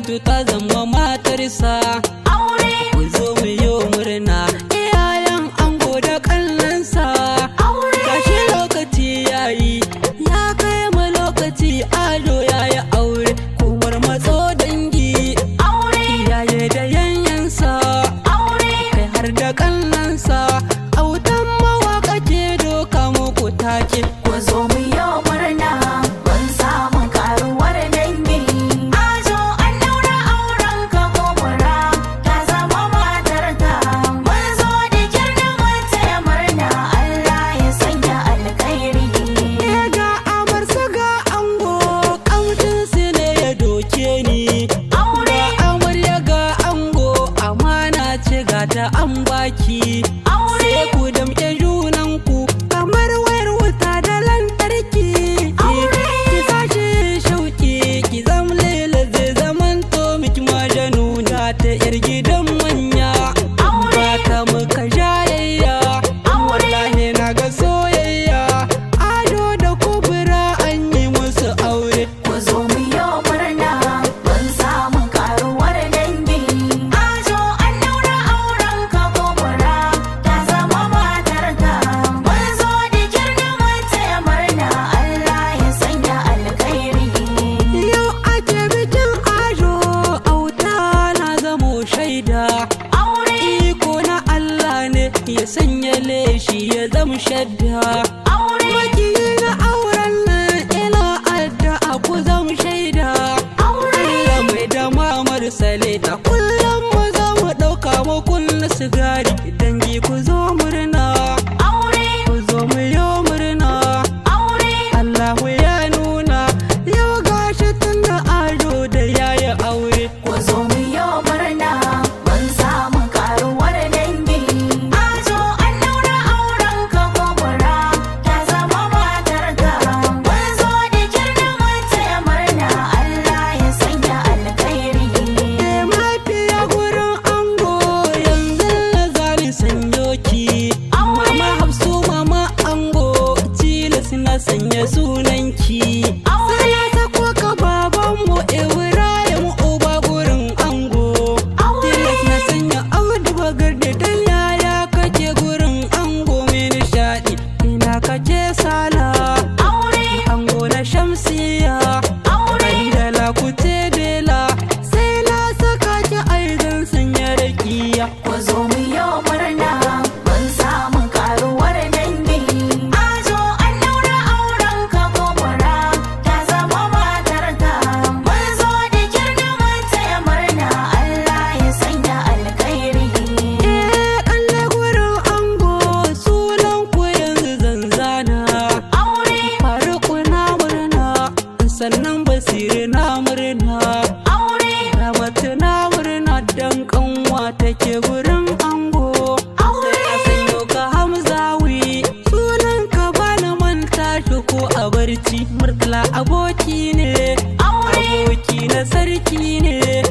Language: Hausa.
Talatu ta zama matarsa. Aure Ku zo mu yi murna iyayen ango da kallonsa. Aure Gashi lokaci yayi, ya kai mu lokaci ado yayi aure. Kumar matso dangi, Aure iyaye da yanyansa, Aure kai har da kallonsa. Autan mawaka ke doka muku take. Ku zo mu yi murna mun samu karuwar dangi. Ajo an daura auren ka gobara ta zama matarka. Mun zo da kirna mun taya murna Allah ya sanya alkhairi. Ga amarsa ga ango, kamshinsu ne ya doke ni. Aure Ga amarya ga ango, amana ce ga ta an baki. Aure Sai ku damƙe junanku kamar wayar wuta da lantarki. Aure. Ki sashi shauki, ki zam lela zai zamanto miki majanuna ta yar gidan manya. Aure. Ba ta muka jayayya, wallahi na ga soyayya. Ado da kubura an yi musu aure. Ku zo mu yi murna mun samu karuwar dangi. Ajo an daura auren ka gobara ta zama matarka. Mun zo da kirna mun taya murna Allah ya sanya alkhairi. Yau ake bikin ado, auta na zamo shaida. Aure Iko na Allah ne ya sanya leshi ya zama shadda. Aure Makiyi na auren nan ina addu'a ku zama shaida. Aure Allah mai da mamar saleta kullum mu za mu ɗauka mu kunna sigari. Dangi ku zo murna, Aure ku zo mu yi murna. Aure Allahu ya nuna yau gashi tun da ado da yayi aure. Ku zo mu yi murna mun samu karuwar dangi. Ajo an daura auren ka gobara ta zama matarka. Mun zo da kirna mun taya murna Allah ya sanya alkhairi. Mafiya gurin ango yanzu na zani sanyo ki. Aure Mama Hafsu mama ango tilas na sanya sunanki. Aure Sai na sako ka babanmu Ibrahim uba gurin ango. Aure Tilas na sanya Audu Bagarde dan yaya kake gurin ango mai nishaɗi. Ina kake sala Aure ango na Shamsiya. Aure Kandala kute dela sai na saka ki aizan sanya rakiya. Ku zo mu yi murna mun samu karuwar dangi. Ajo an daura auren ka gobara ta zama matarka. Mun zo da kirna mun taya murna Allah ya sanya alkhairi. Kalle gurin ango sunan ku yanzu zanzana. Aure Faruku na murna, sannan Basiru na murna. Aure Ramatu na murna dan kanwa take gurin ango. Aure Sai a sanyo ka Hamzawi, sunan ka bani manta shi ko a barci. Murtala aboki ne, Aure aboki na sarki ne.